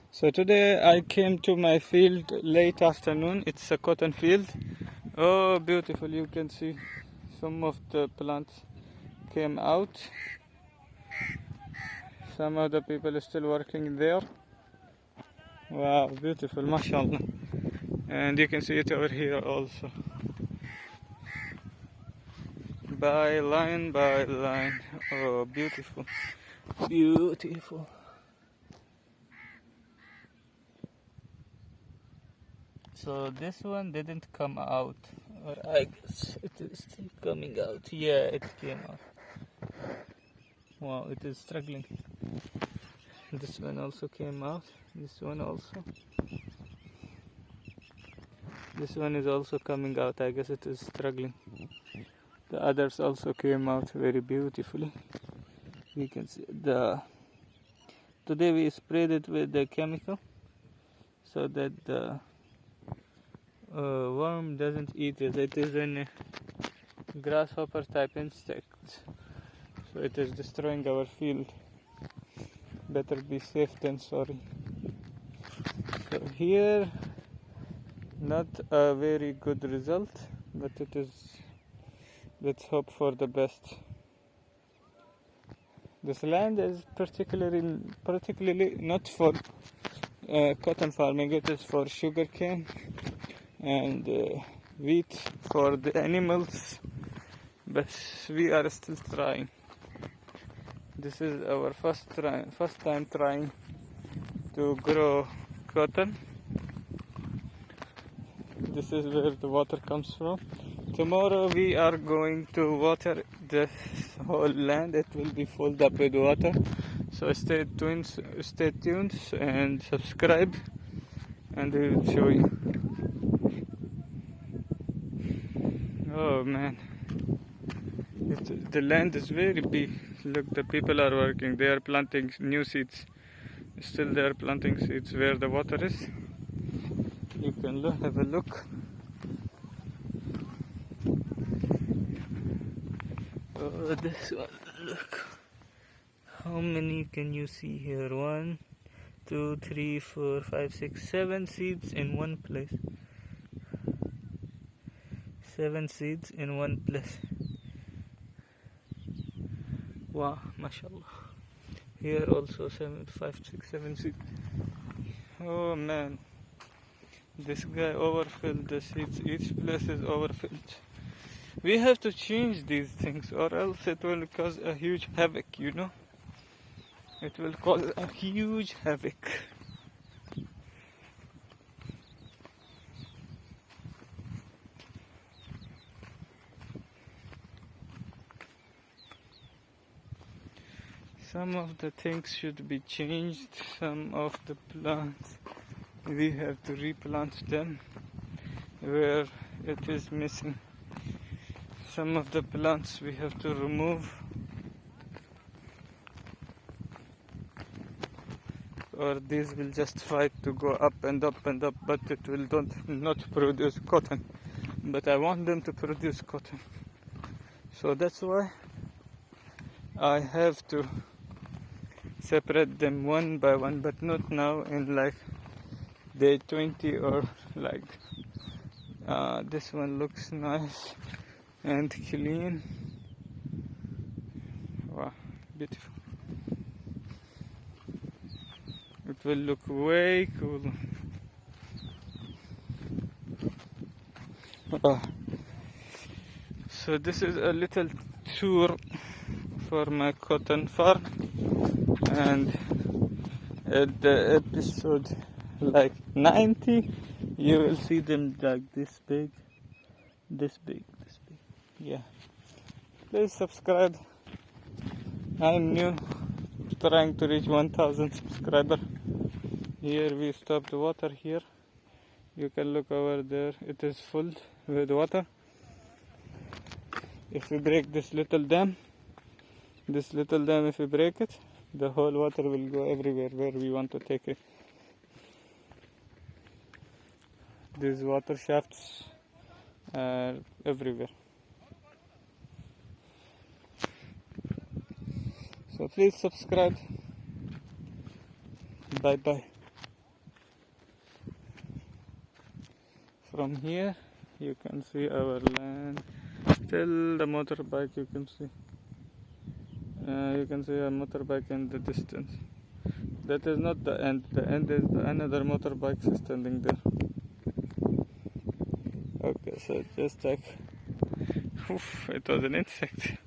So today I came to my field late afternoon. It's a cotton field. Oh, beautiful. You can see some of the plants came out. Some of the people are still working there. Wow, beautiful, mashallah. And you can see it over here also. By line by line. Oh, beautiful. Beautiful. So this one didn't come out. Or I guess it is still coming out. Yeah, it came out. Wow, it is struggling. This one also came out. This one also. This one is also coming out. I guess it is struggling. The others also came out very beautifully. You can see the. Today we sprayed it with the chemical so that the worm doesn't eat it. It is a grasshopper type insect, so it is destroying our field. Better be safe than sorry. So here, not a very good result, but it is. Let's hope for the best. This land is particularly not for cotton farming. It is for sugarcane and wheat for the animals, but we are still trying. This is our first time trying to grow cotton. This is where the water comes from. Tomorrow we are going to water this whole land. It will be filled up with water. So stay tuned and subscribe, and we will show you. Oh man, the land is very big. Look, the people are working. They are planting new seeds. Still they are planting seeds where the water is. You can have a look. Oh, this one, look. How many can you see here? 1, 2, 3, 4, 5, 6, 7 seeds in one place. 7 seeds in one place. Wow, mashallah. Here also 7, 5, 6, 7 seeds. Oh man, this guy overfilled the seeds. Each place is overfilled. We have to change these things, or else it will cause a huge havoc, you know. It will cause a huge havoc. Some of the things should be changed. Some of the plants we have to replant them where it is missing. Some of the plants we have to remove, or these will just fight to go up and up and up, but it will not produce cotton. But I want them to produce cotton, so that's why I have to separate them one by one, but not now in like day 20 or like this one looks nice and clean. Wow, beautiful. It will look way cool. So this is a little tour for my cotton farm, and at the episode like 90 you will see them like this big. Yeah, please subscribe. I'm new, trying to reach 1000 subscribers. Here we stop the water here. You can look over there, it is full with water. If we break this little dam, if we break it, the whole water will go everywhere where we want to take it. These water shafts are everywhere. So please subscribe. Bye bye. from here you can see our land. Still the motorbike you can see. You can see a motorbike in the distance. That is not the end. The end is another motorbike standing there. Okay, so just like, oof, it was an insect.